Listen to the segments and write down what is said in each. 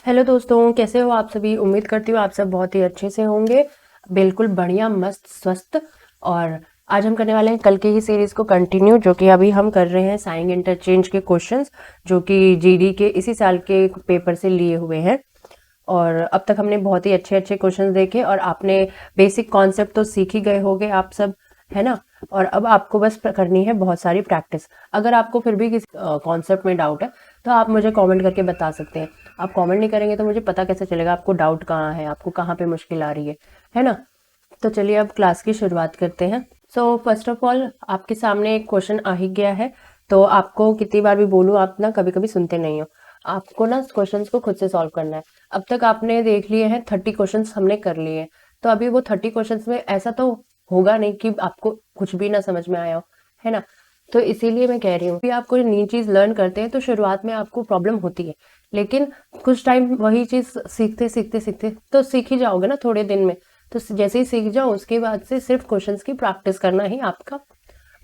Hello दोस्तों, कैसे हो आप सभी। उम्मीद करती हूँ आप सब बहुत ही अच्छे से होंगे, बिल्कुल बढ़िया मस्त स्वस्थ। और आज हम करने वाले हैं कल की ही सीरीज को कंटिन्यू, जो कि अभी हम कर रहे हैं साइन इंटरचेंज के क्वेश्चंस, जो कि जीडी के इसी साल के पेपर से लिए हुए हैं। और अब तक हमने बहुत ही अच्छे अच्छे क्वेश्चंस देखे और आपने बेसिक कॉन्सेप्ट तो सीख ही गए होंगे आप सब, है ना। और अब आपको बस करनी है बहुत सारी प्रैक्टिस। अगर आपको फिर भी किसी कॉन्सेप्ट में डाउट है तो आप मुझे कमेंट करके बता सकते हैं। आप कमेंट नहीं करेंगे तो मुझे पता कैसे चलेगा आपको डाउट कहाँ है, आपको कहाँ पे मुश्किल आ रही है ना। तो चलिए अब क्लास की शुरुआत करते हैं। सो फर्स्ट ऑफ ऑल आपके सामने एक क्वेश्चन आ ही गया है, तो आपको कितनी बार भी बोलूँ आप ना कभी कभी सुनते नहीं हो। आपको ना क्वेश्चंस को खुद से सॉल्व करना है। अब तक आपने देख लिए हैं 30 क्वेश्चंस हमने कर लिए हैं, तो अभी वो 30 क्वेश्चंस में ऐसा तो होगा नहीं कि आपको कुछ भी ना समझ में आया हो, है ना। तो इसीलिए मैं कह रही हूँ कि आप कोई नई चीज़ लर्न करते हैं तो शुरुआत में आपको प्रॉब्लम होती है, लेकिन कुछ टाइम वही चीज़ सीखते सीखते सीखते तो सीख ही जाओगे ना थोड़े दिन में। तो जैसे ही सीख जाओ उसके बाद से सिर्फ क्वेश्चंस की प्रैक्टिस करना ही आपका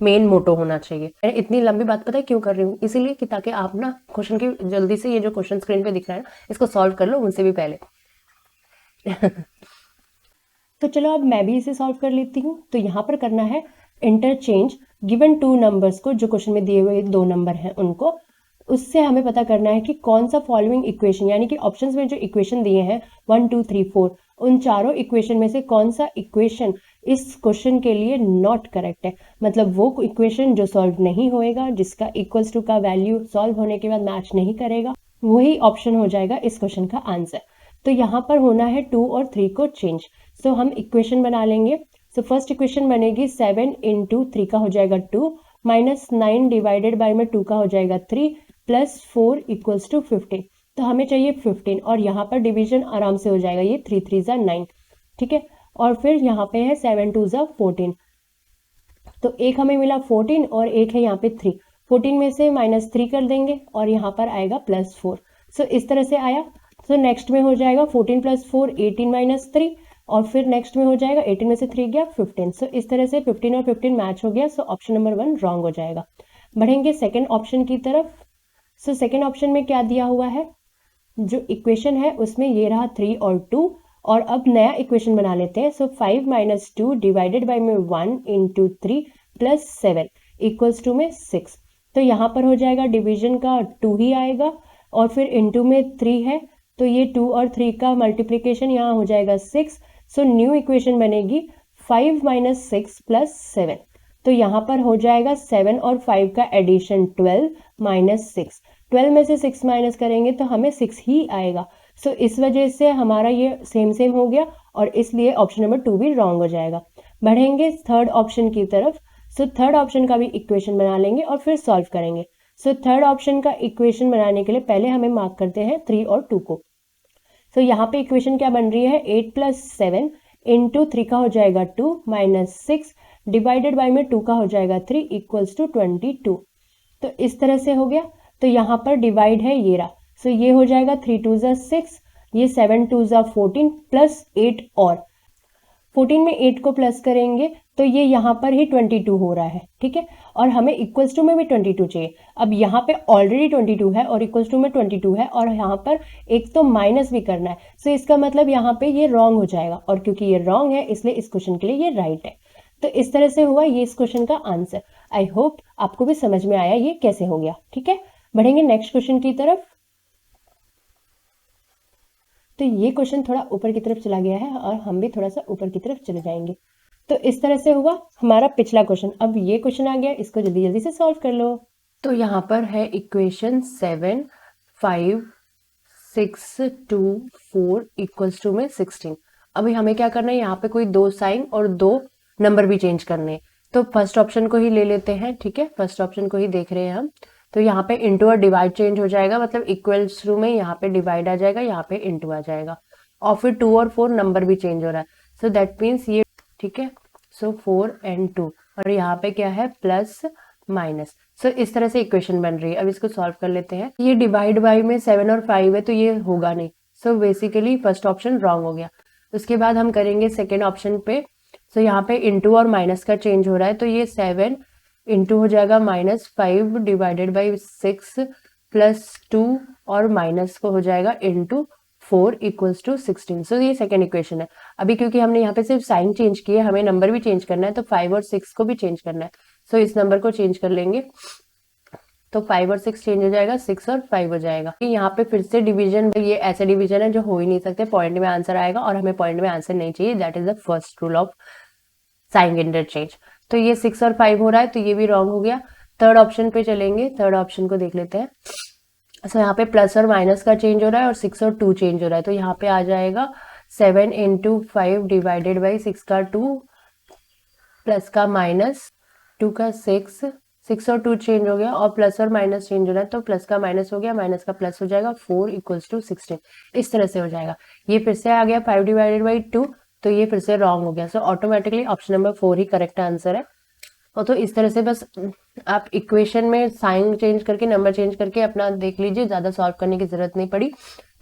मेन मोटो होना चाहिए। मैं इतनी लंबी बात पता है क्यों कर रही हूँ, इसीलिए कि ताकि आप ना क्वेश्चन की जल्दी से, ये जो क्वेश्चन स्क्रीन पे दिख रहा है ना, इसको सॉल्व कर लो मुझसे भी पहले। तो चलो अब मैं भी इसे सॉल्व कर लेती हूँ। तो यहाँ पर करना है इंटरचेंज गिवन टू नंबर्स को, जो क्वेश्चन में दिए हुए दो नंबर हैं उनको, उससे हमें पता करना है कि कौन सा फॉलोइंग इक्वेशन, यानी कि ऑप्शंस में जो इक्वेशन दिए हैं 1 2 3 4, उन चारों इक्वेशन में से कौन सा इक्वेशन इस क्वेश्चन के लिए नॉट करेक्ट है। मतलब वो इक्वेशन जो सॉल्व नहीं होएगा, जिसका इक्वल्स टू का वैल्यू सॉल्व होने के बाद मैच नहीं करेगा, वही ऑप्शन हो जाएगा इस क्वेश्चन का आंसर। तो यहाँ पर होना है 2 और 3 को चेंज। सो हम इक्वेशन बना लेंगे। सो फर्स्ट इक्वेशन बनेगी 7 इंटू 3 का हो जाएगा 2, माइनस 9 डिवाइडेड बाई में 2 का हो जाएगा 3, प्लस 4 इक्वल्स टू 15। तो हमें चाहिए 15, और यहाँ पर डिवीजन आराम से हो जाएगा, ये 3 3 ज़ा 9, ठीक है। और फिर यहाँ पे है 7 2 ज़ा 14, तो एक हमें मिला 14 और एक है यहाँ पे 3। 14 में से माइनस 3 कर देंगे और यहाँ पर आएगा प्लस 4। सो इस तरह से आया। सो नेक्स्ट में हो जाएगा 14 प्लस 4 18 माइनस 3, और फिर नेक्स्ट में हो जाएगा 18 में से 3 गया 15। सो इस तरह से 15 और 15 मैच हो गया। सो ऑप्शन नंबर 1 रॉन्ग हो जाएगा। बढ़ेंगे सेकेंड ऑप्शन की तरफ। सो सेकेंड ऑप्शन में क्या दिया हुआ है, जो इक्वेशन है उसमें ये रहा 3 और 2, और अब नया इक्वेशन बना लेते हैं। सो 5 माइनस 2 डिवाइडेड बाई में 1 इंटू 3 प्लस 7 इक्वल्स टू में 6। तो यहाँ पर हो जाएगा डिवीजन का 2 ही आएगा, और फिर इंटू में 3 है, तो ये 2 और 3 का मल्टीप्लीकेशन यहाँ हो जाएगा 6। सो न्यू इक्वेशन बनेगी 5 माइनस 6 प्लस 7। तो यहाँ पर हो जाएगा 7 और 5 का एडिशन 12 माइनस 6। 12 में से 6 माइनस करेंगे तो हमें 6 ही आएगा। सो इस वजह से हमारा ये सेम सेम हो गया, और इसलिए ऑप्शन नंबर 2 भी रॉन्ग हो जाएगा। बढ़ेंगे थर्ड ऑप्शन की तरफ। सो थर्ड ऑप्शन का भी इक्वेशन बना लेंगे और फिर सॉल्व करेंगे। सो थर्ड ऑप्शन का इक्वेशन बनाने के लिए पहले हमें मार्क करते हैं 3 और 2 को। सो यहाँ पे इक्वेशन क्या बन रही है, 8 प्लस 7 इंटू 3 का हो जाएगा 2 माइनस 6 डिवाइडेड बाई में 2 का हो जाएगा 3 इक्वल्स टू 22। तो इस तरह से हो गया। तो यहाँ पर डिवाइड है ये रहा। सो ये हो जाएगा 3 2 ज़ा 6, ये 7 2 ज़ा 14 प्लस 8, और 14 में 8 को प्लस करेंगे तो ये यहाँ पर ही 22 हो रहा है, ठीक है। और हमें इक्वल्स टू में भी 22 चाहिए। अब यहाँ पे ऑलरेडी 22 है और इक्वल्स टू में 22 है, और यहाँ पर एक तो माइनस भी करना है। सो इसका मतलब यहाँ पे ये रॉन्ग हो जाएगा, और क्योंकि ये रॉन्ग है इसलिए इस क्वेश्चन के लिए ये राइट है। तो इस तरह से हुआ ये इस क्वेश्चन का आंसर। आई होप आपको भी समझ में आया ये कैसे हो गया, ठीक है। बढ़ेंगे नेक्स्ट क्वेश्चन की तरफ। तो ये क्वेश्चन थोड़ा ऊपर की तरफ चला गया है और हम भी थोड़ा सा ऊपर की तरफ चले जाएंगे। तो इस तरह से हुआ हमारा पिछला क्वेश्चन। अब ये क्वेश्चन आ गया, इसको जल्दी जल्दी से सॉल्व कर लो। तो यहाँ पर है इक्वेशन 7 5 6 2 4 इक्वल्स टू में 16। अभी हमें क्या करना है, यहाँ पे कोई दो साइन और दो नंबर भी चेंज करने हैं। तो फर्स्ट ऑप्शन को ही ले लेते हैं, ठीक है। फर्स्ट ऑप्शन को ही देख रहे हैं हम। तो यहाँ पे इंटू और डिवाइड चेंज हो जाएगा, मतलब इक्वल्स टू में यहाँ पे डिवाइड आ जाएगा, यहाँ पे इंटू आ जाएगा, और फिर 2 और 4 नंबर भी चेंज हो रहा है। सो दैट मीन्स ये, ठीक है। सो 4 and 2, और यहाँ पे क्या है प्लस माइनस। सो इस तरह से इक्वेशन बन रही है। अब इसको सॉल्व कर लेते हैं। ये डिवाइड बाई में 7 और 5 है तो ये होगा नहीं। So basically first option wrong हो गया। उसके बाद हम करेंगे सेकेंड ऑप्शन पे। सो यहाँ पे इंटू और माइनस का चेंज हो रहा है, तो ये 7 इंटू हो जाएगा -5 डिवाइडेड बाई 6 प्लस 2, और माइनस को हो जाएगा इंटू 4 इक्वल्स टू 16। सो ये सेकेंड इक्वेशन है। अभी क्योंकि हमने यहाँ पे सिर्फ साइन चेंज किए, हमें नंबर भी चेंज करना है, तो 5 और 6 को भी चेंज करना है। सो इस नंबर को चेंज कर लेंगे, तो 5 और 6 चेंज हो जाएगा, 6 और 5 हो जाएगा। यहाँ पे फिर से डिवीजन, ये ऐसे डिवीजन है जो हो ही नहीं सकते, पॉइंट में आंसर आएगा और हमें पॉइंट में आंसर नहीं चाहिए। That is the first rule of sine interchange. तो ये 6 और 5 हो रहा है, तो ये भी रॉन्ग हो गया। थर्ड ऑप्शन पे चलेंगे, थर्ड ऑप्शन को देख लेते हैं। सो यहाँ पे प्लस और माइनस का चेंज हो रहा है और 6 और 2 चेंज हो रहा है, तो यहाँ पे आ जाएगा 7 इंटू 5 डिवाइडेड बाई 6 का 2 प्लस का माइनस 2 का 6 और 2 चेंज हो गया और प्लस और माइनस चेंज हो रहा है, तो प्लस का माइनस हो गया, माइनस का प्लस हो जाएगा, 4 इक्वल्स टू 16। इस तरह से हो जाएगा। ये फिर से आ गया 5 डिवाइडेड बाई 2, तो ये फिर से रॉन्ग हो गया। सो ऑटोमेटिकली ऑप्शन नंबर 4 ही करेक्ट आंसर है। और तो इस तरह से बस आप इक्वेशन में साइन चेंज करके, नंबर चेंज करके अपना देख लीजिए, ज़्यादा सॉल्व करने की ज़रूरत नहीं पड़ी।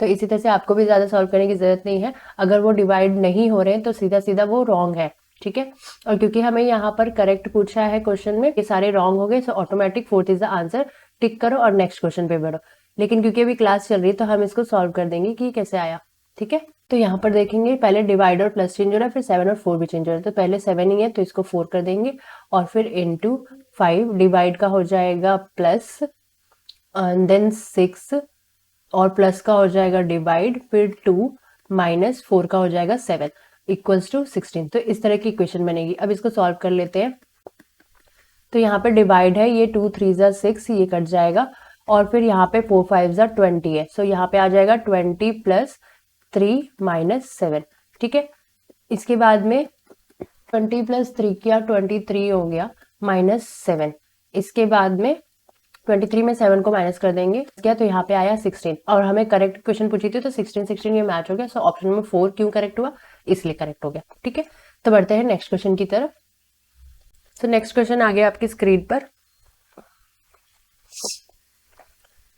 तो इसी तरह से आपको भी ज़्यादा सॉल्व करने की ज़रूरत नहीं है। अगर वो डिवाइड नहीं हो रहे हैं तो सीधा सीधा वो रॉन्ग है, ठीक है। और क्योंकि हमें यहाँ पर करेक्ट पूछा है क्वेश्चन में, ये सारे रॉन्ग हो गए, so automatic 4th is the answer, tick करो और नेक्स्ट क्वेश्चन पे बढ़ो। लेकिन क्योंकि अभी क्लास चल रही है तो हम इसको सॉल्व कर देंगे कि कैसे आया, ठीक है। तो यहाँ पर देखेंगे, पहले डिवाइड और प्लस चेंज हो रहा है, फिर 7 और 4 भी चेंज हो रहा है। तो पहले 7 ही है तो इसको 4 कर देंगे और फिर इंटू 5 डिवाइड का हो जाएगा प्लस, देन 6 और प्लस का हो जाएगा डिवाइड, फिर 2 माइनस 4 का हो जाएगा 7 इक्वल्स टू 16। तो इस तरह की इक्वेशन बनेगी। अब इसको सॉल्व कर लेते हैं। तो यहाँ पे डिवाइड है, ये 2 3 जा 6, ये कट जाएगा और फिर यहाँ पे 4 5 जा 20 है। सो यहाँ पे आ जाएगा 20 प्लस 3 माइनस 7, ठीक है। इसके बाद में 20 प्लस 3 किया 23 हो गया माइनस 7। इसके बाद में 23 में 7 को माइनस कर देंगे क्या, तो यहाँ पे आया 16 और हमें करेक्ट क्वेश्चन पूछी थी, तो 16 ये मैच हो गया। सो ऑप्शन नंबर 4 क्यों करेक्ट हुआ, इसलिए करेक्ट हो गया, ठीक है। तो बढ़ते हैं नेक्स्ट क्वेश्चन की तरफ। तो नेक्स्ट क्वेश्चन आ गया आपकी स्क्रीन पर,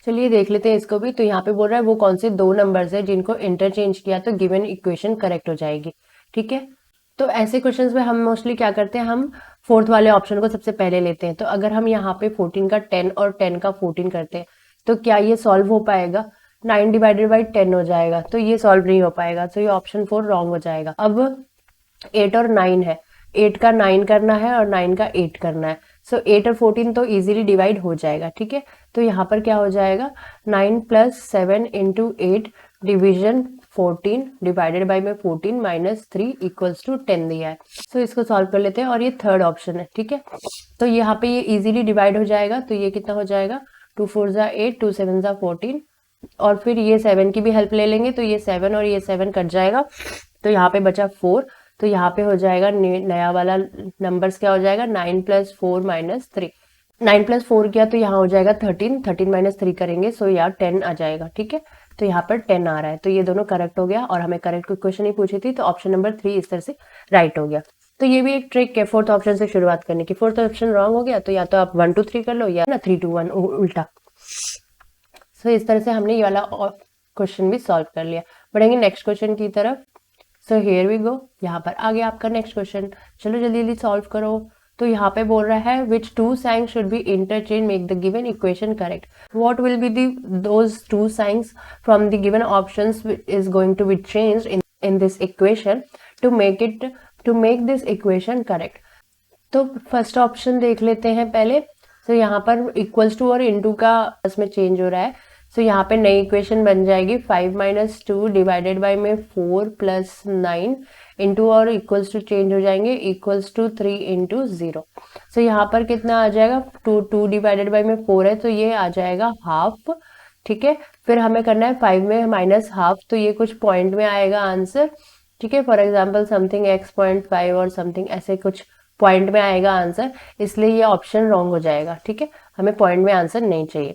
चलिए देख लेते हैं इसको भी। तो यहाँ पे बोल रहा है वो कौन से दो नंबर्स है जिनको इंटरचेंज किया तो गिवन इक्वेशन करेक्ट हो जाएगी, ठीक है। तो ऐसे क्वेश्चंस में हम मोस्टली क्या करते हैं, हम 4th वाले ऑप्शन को सबसे पहले लेते हैं। तो अगर हम यहाँ पे 14 का 10 और 10 का 14 करते हैं तो क्या ये सॉल्व हो पाएगा, 9 डिवाइडेड बाई 10 हो जाएगा, तो ये सॉल्व नहीं हो पाएगा। तो ये ऑप्शन 4 रॉन्ग हो जाएगा। अब 8 और 9 है, 8 का 9 करना है और 9 का 8 करना है। सो 8 और 14 तो इजीली डिवाइड हो जाएगा, ठीक है। तो यहाँ पर क्या हो जाएगा, 9 plus 7 into 8 division 14 divided by में 14 माइनस 3 इक्वल्स टू 10 दिया है। सो इसको सॉल्व कर लेते हैं और ये थर्ड ऑप्शन है, ठीक है। तो यहाँ पे ये इजीली डिवाइड हो जाएगा। तो ये कितना हो जाएगा, 2 4 जा 8, 2 7 जा 14 और फिर ये 7 की भी हेल्प ले लेंगे, तो ये 7 और ये 7 कट जाएगा, तो यहाँ पे बचा 4। तो यहाँ पे हो जाएगा नया वाला नंबर्स क्या हो जाएगा, 9 प्लस 4 माइनस 3। 9 प्लस 4 किया तो यहाँ हो जाएगा 13, 13 माइनस 3 करेंगे, सो यहाँ 10 आ जाएगा, ठीक है। तो यहाँ पर 10 आ रहा है, तो ये दोनों करेक्ट हो गया और हमें करेक्ट क्वेश्चन ही पूछी थी, तो ऑप्शन नंबर 3 इस तरह से राइट हो गया। तो ये भी एक ट्रिक है 4th ऑप्शन से शुरुआत करने की। 4th ऑप्शन रॉन्ग हो गया तो या तो आप 1 2 3 कर लो या ना 3 2 1 उल्टा। सो इस तरह से हमने ये वाला क्वेश्चन भी सॉल्व कर लिया। बढ़ेंगे नेक्स्ट क्वेश्चन की तरफ। सो हियर वी गो, यहाँ पर आ गया आपका नेक्स्ट क्वेश्चन। चलो जल्दी जल्दी सॉल्व करो। तो यहाँ पे बोल रहा है which two signs should be interchanged make the given equation correct. What will be those two signs from the given options is going to be changed in this equation to make this equation correct. तो first option देख लेते हैं पहले। तो यहाँ पर equals to और into का इसमें चेंज हो रहा है। सो यहाँ पे नई इक्वेशन बन जाएगी 5 माइनस 2 डिवाइडेड बाई में 4 प्लस 9 इंटू और इक्वल्स टू चेंज हो जाएंगे इक्वल्स टू 3 इंटू 0। सो यहाँ पर कितना आ जाएगा, 2 डिवाइडेड बाई में 4 है तो ये आ जाएगा हाफ, ठीक है। फिर हमें करना है 5 में माइनस हाफ, तो ये कुछ पॉइंट में आएगा आंसर, ठीक है। फॉर एग्जाम्पल समथिंग x.5 और समथिंग ऐसे कुछ पॉइंट में आएगा आंसर, इसलिए ये ऑप्शन रॉन्ग हो जाएगा, ठीक है। हमें पॉइंट में आंसर नहीं चाहिए।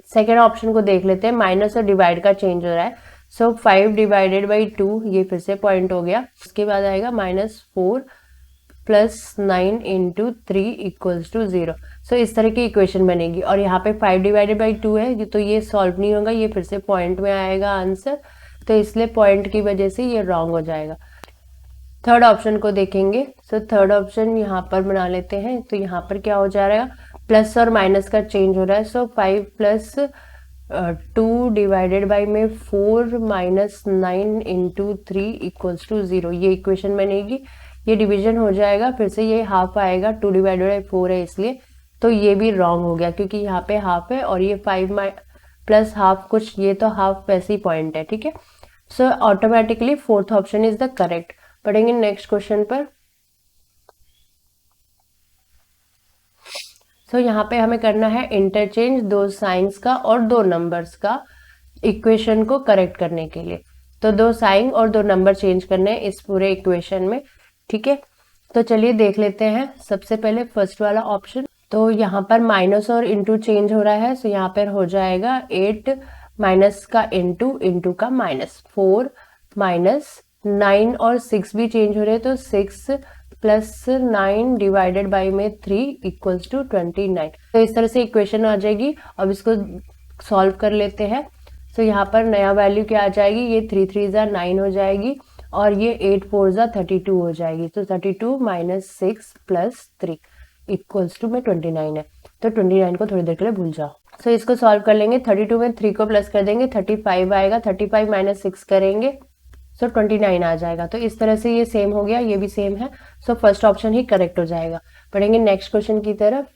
सेकेंड ऑप्शन को देख लेते हैं, माइनस और डिवाइड का चेंज हो रहा है। सो 5 डिवाइडेड बाई 2 ये फिर से पॉइंट हो गया। उसके बाद आएगा minus 4 plus 9 into 3 equals to 0। So इस तरह की इक्वेशन बनेगी और यहाँ पे 5 डिवाइडेड बाई 2 है तो ये सॉल्व नहीं होगा, ये फिर से पॉइंट में आएगा आंसर, तो इसलिए पॉइंट की वजह से ये रॉन्ग हो जाएगा। थर्ड ऑप्शन को देखेंगे। सो थर्ड ऑप्शन यहाँ पर बना लेते हैं। तो यहाँ पर क्या हो जा रहा है, प्लस और माइनस का चेंज हो रहा है। सो 5 प्लस 2 डिवाइडेड बाई में 4 माइनस 9 इंटू 3 इक्वल्स टू 0, ये इक्वेशन बनेगी। ये डिवीजन हो जाएगा, फिर से ये हाफ आएगा, 2 डिवाइडेड बाई 4 है इसलिए, तो ये भी रॉन्ग हो गया क्योंकि यहाँ पे हाफ है और ये 5 प्लस हाफ कुछ, ये तो हाफ वैसे ही पॉइंट है, ठीक है। So automatically fourth option is the correct. पढ़ेंगे नेक्स्ट क्वेश्चन पर। सो यहाँ पे हमें करना है इंटरचेंज दो साइंस का और दो नंबर्स का इक्वेशन को करेक्ट करने के लिए। तो दो साइन और दो नंबर चेंज करने हैं इस पूरे इक्वेशन में, ठीक है। तो चलिए देख लेते हैं। सबसे पहले फर्स्ट वाला ऑप्शन, तो यहाँ पर माइनस और इंटू चेंज हो रहा है, सो यहाँ पर हो जाएगा 8 माइनस का इंटू का माइनस, 4 माइनस 9 और 6 भी चेंज हो रहे हैं, तो 6 प्लस 9 डिवाइडेड बाई में 3 इक्वल्स टू 29। तो इस तरह से इक्वेशन आ जाएगी। अब इसको सॉल्व कर लेते हैं। तो यहाँ पर नया वैल्यू क्या आ जाएगी, ये 3 3 ज़ा 9 हो जाएगी और ये 8 4 ज़ा 32 हो जाएगी। तो 32 माइनस 6 प्लस 3 इक्वल्स टू में 29 है। तो 29 को थोड़ी देर के लिए भूल जाओ। तो इसको सॉल्व कर लेंगे। 32 में 3 को प्लस कर देंगे, 35 आएगा, 35 माइनस 6 करेंगे, सो 29 आ जाएगा। तो इस तरह से ये सेम हो गया, ये भी सेम है, सो फर्स्ट ऑप्शन ही करेक्ट हो जाएगा। पढ़ेंगे नेक्स्ट क्वेश्चन की तरफ।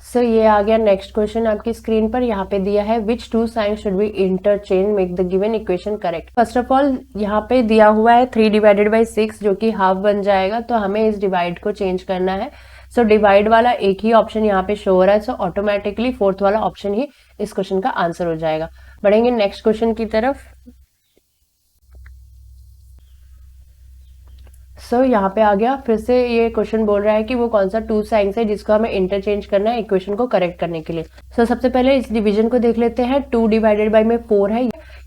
सो ये आ गया नेक्स्ट क्वेश्चन आपकी स्क्रीन पर। यहाँ पे दिया है which two signs should be interchange make the given equation correct. First of all यहाँ पे दिया हुआ है 3 डिवाइडेड बाई 6 जो कि हाफ बन जाएगा, तो हमें इस डिवाइड को चेंज करना है। सो डिवाइड वाला एक ही ऑप्शन यहाँ पे शो हो रहा है, सो ऑटोमेटिकली फोर्थ वाला ऑप्शन ही इस क्वेश्चन का आंसर हो जाएगा। बढ़ेंगे नेक्स्ट क्वेश्चन की तरफ। सो यहाँ पे आ गया, फिर से ये क्वेश्चन बोल रहा है कि वो कौन सा टू साइंस है जिसको हमें इंटरचेंज करना है इक्वेशन को करेक्ट करने के लिए। सो सबसे पहले इस डिवीजन को देख लेते हैं। 2 डिवाइडेड बाई में 4 है,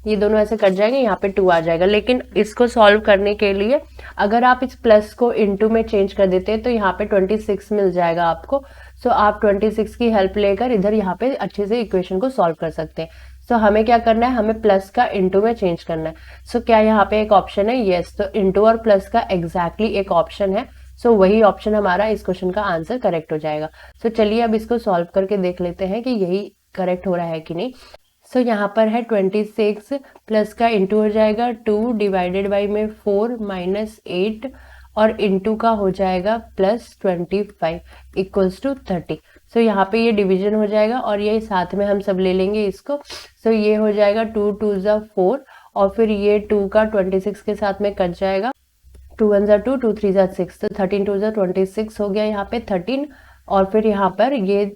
ये दोनों ऐसे कट जाएंगे, यहाँ पे 2 आ जाएगा। लेकिन इसको सॉल्व करने के लिए अगर आप इस प्लस को इनटू में चेंज कर देते हैं तो यहाँ पे 26 मिल जाएगा आपको। सो आप 26 की हेल्प लेकर इधर यहाँ पे अच्छे से इक्वेशन को सॉल्व कर सकते हैं। सो हमें क्या करना है, हमें प्लस का इनटू में चेंज करना है। सो क्या यहाँ पे एक ऑप्शन है, यस, तो इनटू और प्लस का एग्जैक्टली एक ऑप्शन है। सो वही ऑप्शन हमारा इस क्वेश्चन का आंसर करेक्ट हो जाएगा। सो चलिए अब इसको सॉल्व करके देख लेते हैं कि यही करेक्ट हो रहा है कि नहीं। सो यहाँ पर है 26 प्लस का इंटू हो जाएगा 2 डिवाइडेड बाई में 4 माइनस 8 और इंटू का हो जाएगा प्लस 25 इक्वल्स टू 30। सो यहाँ पे ये डिवीजन हो जाएगा और ये साथ में हम सब ले लेंगे इसको। सो ये हो जाएगा 2 2 ज़ा 4 और फिर ये 2 का 26 के साथ में कट जाएगा, 2 1 ज़ा 2 2 3 ज़ा 6, तो 13 2 ज़ा 26 हो गया यहाँ पे 13। और फिर यहाँ पर ये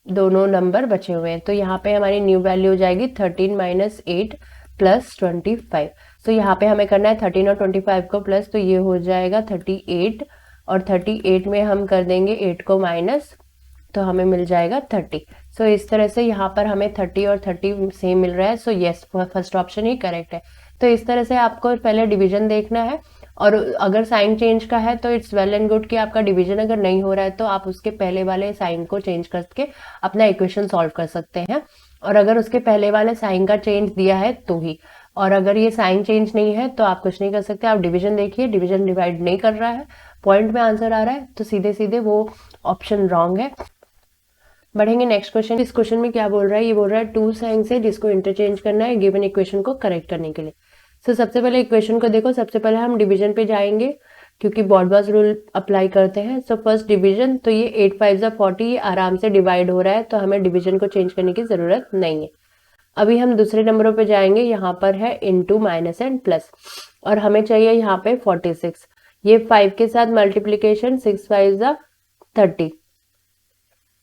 दोनों नंबर बचे हुए हैं, तो यहाँ पे हमारी न्यू वैल्यू हो जाएगी 13 माइनस 8 प्लस 25। तो यहाँ पे हमें करना है 13 और 25 को प्लस, तो ये हो जाएगा 38 और 38 में हम कर देंगे 8 को माइनस, तो हमें मिल जाएगा 30। सो इस तरह से यहाँ पर हमें 30 और 30 सेम मिल रहा है। सो यस, फर्स्ट ऑप्शन ही करेक्ट है। तो इस तरह से आपको पहले डिवीजन देखना है, और अगर साइन चेंज का है तो इट्स वेल एंड गुड कि आपका डिवीजन अगर नहीं हो रहा है तो आप उसके पहले वाले साइन को चेंज करके अपना इक्वेशन सॉल्व कर सकते हैं। और अगर उसके पहले वाले साइन का चेंज दिया है तो ही, और अगर ये साइन चेंज नहीं है तो आप कुछ नहीं कर सकते। आप डिवीजन देखिए, डिवीजन डिवाइड नहीं कर रहा है, पॉइंट में आंसर आ रहा है, तो सीधे सीधे वो ऑप्शन रॉन्ग है। बढ़ेंगे नेक्स्ट क्वेश्चन। इस क्वेश्चन में क्या बोल रहा है, ये बोल रहा है टू साइंस है जिसको इंटरचेंज करना है गिवन इक्वेशन को करेक्ट करने के लिए। सो सबसे पहले इक्वेशन को देखो, सबसे पहले हम डिवीजन पे जाएंगे क्योंकि बॉडवाज रूल अप्लाई करते हैं। सो फर्स्ट डिवीजन, तो ये 8 5 ज़ा 40 ये आराम से डिवाइड हो रहा है, तो हमें डिवीजन को चेंज करने की जरूरत नहीं है। अभी हम दूसरे नंबरों पे जाएंगे, यहाँ पर है इंटू माइनस एंड प्लस, और हमें चाहिए यहाँ पे 46। ये 5 के साथ मल्टीप्लीकेशन 6 5 ज़ा 30,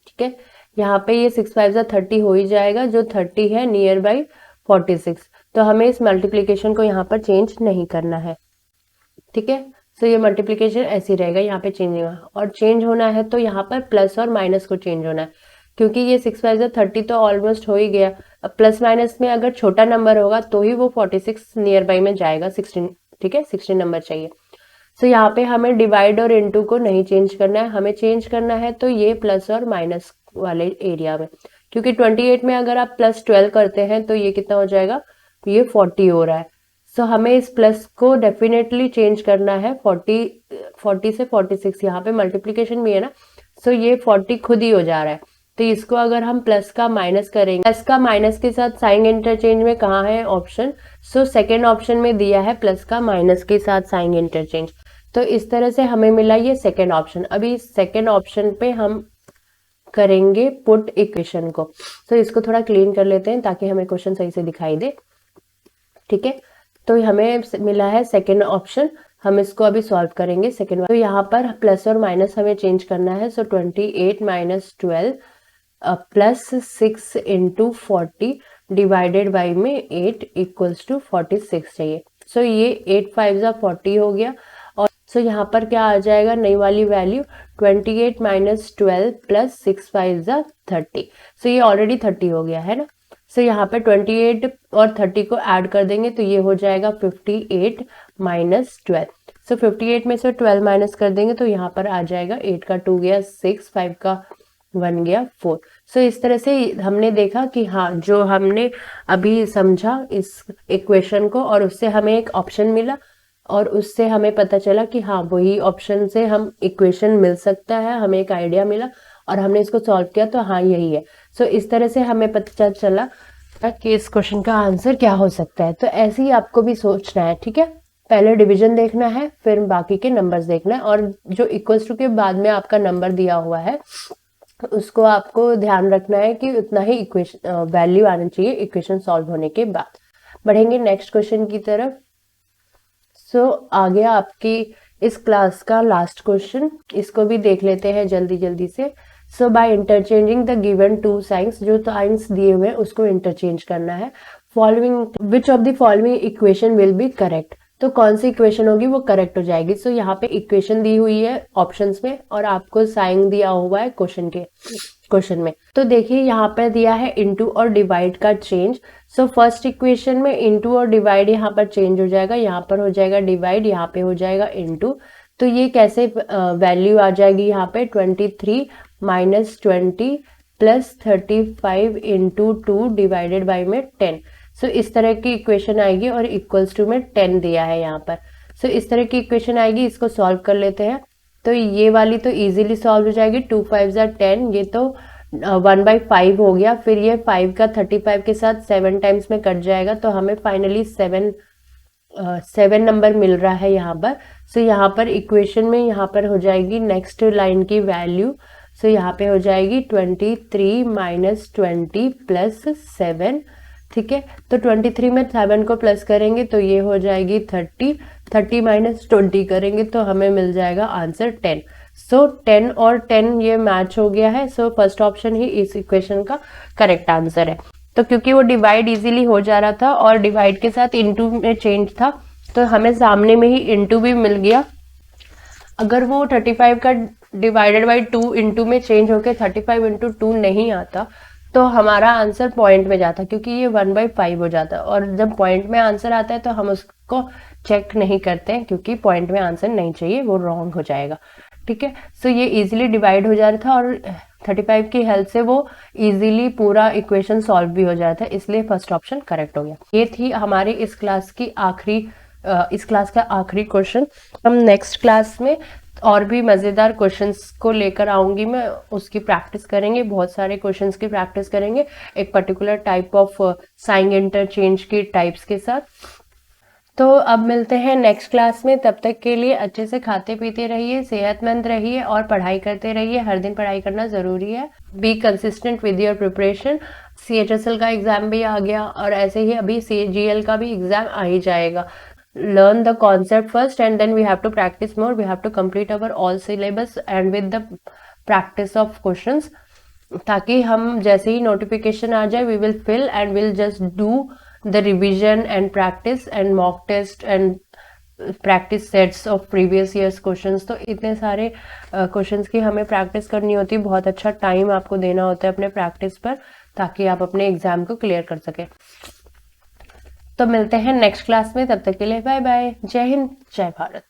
ठीक है। यहाँ पे ये 6 5 ज़ा 30 हो ही जाएगा, जो 30 है नियर बाई 46, तो हमें इस मल्टीप्लीकेशन को यहाँ पर चेंज नहीं करना है, ठीक है। सो ये मल्टीप्लीकेशन ऐसे रहेगा, यहाँ पे चेंज नहीं होगा, और चेंज होना है तो यहाँ पर प्लस और माइनस को चेंज होना है, क्योंकि ये 6 5 ज़ा 30 तो ऑलमोस्ट हो ही गया। अब प्लस माइनस में अगर छोटा नंबर होगा तो ही वो 46 नियर बाई में जाएगा, 16, ठीक है, 16 नंबर चाहिए। सो यहाँ पे हमें डिवाइड और इनटू को नहीं चेंज करना है, हमें चेंज करना है तो ये प्लस और माइनस वाले एरिया में, क्योंकि 28 में अगर आप प्लस 12 करते हैं तो ये कितना हो जाएगा, ये 40 हो रहा है। सो हमें इस प्लस को डेफिनेटली चेंज करना है 40 से 46, यहाँ पे मल्टीप्लीकेशन भी है ना, सो ये 40 खुद ही हो जा रहा है, तो इसको अगर हम प्लस का माइनस करेंगे, प्लस का माइनस के साथ साइन इंटरचेंज में कहाँ है ऑप्शन, सो सेकेंड ऑप्शन में दिया है प्लस का माइनस के साथ साइन इंटरचेंज। तो इस तरह से हमें मिला ये सेकेंड ऑप्शन। अभी सेकेंड ऑप्शन पे हम करेंगे पुट इक्वेशन को। तो इसको थोड़ा क्लीन कर लेते हैं ताकि हमें क्वेश्चन सही से दिखाई दे। ठीक है, तो हमें मिला है सेकेंड ऑप्शन, हम इसको अभी सॉल्व करेंगे सेकेंड। तो यहाँ पर प्लस और माइनस हमें चेंज करना है। सो 28 minus 12 plus 6 into 40 divided by में 8 इक्वल्स टू 46 चाहिए। सो ये 8 5 40 हो गया। और सो यहाँ पर क्या आ जाएगा नई वाली वैल्यू 28 माइनस 12 प्लस 6 5 30। सो ये ऑलरेडी 30 हो गया है ना। सो यहाँ पे 28 और 30 को ऐड कर देंगे तो ये हो जाएगा 58 माइनस 12। सो 58 में से 12 माइनस कर देंगे तो यहाँ पर आ जाएगा 8 का 2 गया 6, 5 का 1 गया 4। सो इस तरह से हमने देखा कि हाँ, जो हमने अभी समझा इस इक्वेशन को और उससे हमें एक ऑप्शन मिला और उससे हमें पता चला कि हाँ, वही ऑप्शन से हम इक्वेशन मिल सकता है, हमें एक आइडिया मिला और हमने इसको सॉल्व किया तो हाँ यही है। सो इस तरह से हमें पता चला कि इस क्वेश्चन का आंसर क्या हो सकता है। तो ऐसे ही आपको भी सोचना है। ठीक है, पहले डिवीजन देखना है, फिर बाकी के नंबर्स देखना है और जो इक्वल्स टू के बाद में आपका नंबर दिया हुआ है उसको आपको ध्यान रखना है कि उतना ही इक्वेशन वैल्यू आनी चाहिए इक्वेशन सॉल्व होने के बाद। बढ़ेंगे नेक्स्ट क्वेश्चन की तरफ। सो आ गया आपकी इस क्लास का लास्ट क्वेश्चन, इसको भी देख लेते हैं जल्दी जल्दी से। So by interchanging the given two signs, जो साइंस दिए हुए हैं उसको इंटरचेंज करना है। Following which of the following equation will be correct, तो कौन सी इक्वेशन होगी वो करेक्ट हो जाएगी। सो यहाँ पे इक्वेशन दी हुई है ऑप्शंस में और आपको साइन दिया हुआ है क्वेश्चन में। तो देखिए यहाँ पे दिया है इनटू और डिवाइड का चेंज। सो फर्स्ट इक्वेशन में इनटू और डिवाइड यहाँ पर चेंज हो जाएगा, यहाँ पर हो जाएगा डिवाइड, यहाँ पे हो जाएगा इनटू। तो ये कैसे वैल्यू आ जाएगी यहाँ पे 23 minus 20 plus 35 into 2 divided by में 10। सो इस तरह की इक्वेशन आएगी और इक्वल्स टू में 10 दिया है यहाँ पर। सो इस तरह की इक्वेशन आएगी, इसको सॉल्व कर लेते हैं। तो ये वाली तो इजीली सॉल्व हो जाएगी, 2 5 10, ये तो 1/5 हो गया। फिर ये 5 का 35 के साथ 7 टाइम्स में कट जाएगा तो हमें फाइनली 7 नंबर मिल रहा है यहाँ पर। सो यहाँ पर इक्वेशन में यहाँ पर हो जाएगी नेक्स्ट लाइन की वैल्यू। सो यहाँ पे हो जाएगी 23 माइनस 20 प्लस 7। ठीक है, तो 23 में 7 को प्लस करेंगे तो ये हो जाएगी 30 माइनस 20 करेंगे तो हमें मिल जाएगा आंसर 10। सो 10 और 10 ये मैच हो गया है। सो फर्स्ट ऑप्शन ही इस इक्वेशन का करेक्ट आंसर है। तो क्योंकि वो डिवाइड इजीली हो जा रहा था और डिवाइड के साथ इनटू में चेंज था तो हमें सामने में ही इनटू भी मिल गया। अगर वो 35 का डिवाइडेड बाई 2 इंटू में चेंज होकर 35 इंटू 2 नहीं आता तो हमारा आंसर पॉइंट में जाता, क्योंकि ये 1/5 हो जाता है और जब पॉइंट में आंसर आता है तो हम उसको चेक नहीं करते हैं क्योंकि पॉइंट में आंसर नहीं चाहिए, वो रॉन्ग हो जाएगा। ठीक है, सो ये इजीली डिवाइड हो जा रहा था और 35 की हेल्प से वो इजीली पूरा इक्वेशन सॉल्व भी हो जाता है, इसलिए फर्स्ट ऑप्शन करेक्ट हो गया। ये थी हमारी इस क्लास का आखिरी क्वेश्चन। हम नेक्स्ट क्लास में और भी मज़ेदार क्वेश्चंस को लेकर आऊंगी मैं, उसकी प्रैक्टिस करेंगे, बहुत सारे क्वेश्चंस की प्रैक्टिस करेंगे एक particular type of sine interchange की टाइप्स के साथ। तो अब मिलते हैं नेक्स्ट क्लास में, तब तक के लिए अच्छे से खाते पीते रहिए, सेहतमंद रहिए और पढ़ाई करते रहिए। हर दिन पढ़ाई करना ज़रूरी है। Be consistent with your preparation. CHSL का एग्ज़ाम भी आ गया और ऐसे ही अभी CGL का भी एग्ज़ाम आ ही जाएगा। Learn the concept first and then we have to practice more. We have to complete our all syllabus and with the practice of questions, ताकि हम जैसे ही नोटिफिकेशन आ जाए we will fill and we'll just do the revision and practice and mock test and practice sets of previous years questions। तो इतने सारे questions की हमें practice करनी होती है, बहुत अच्छा टाइम आपको देना होता है अपने प्रैक्टिस पर ताकि आप अपने एग्जाम को क्लियर कर सकें। तो मिलते हैं नेक्स्ट क्लास में, तब तक के लिए बाय बाय। जय हिंद, जय भारत।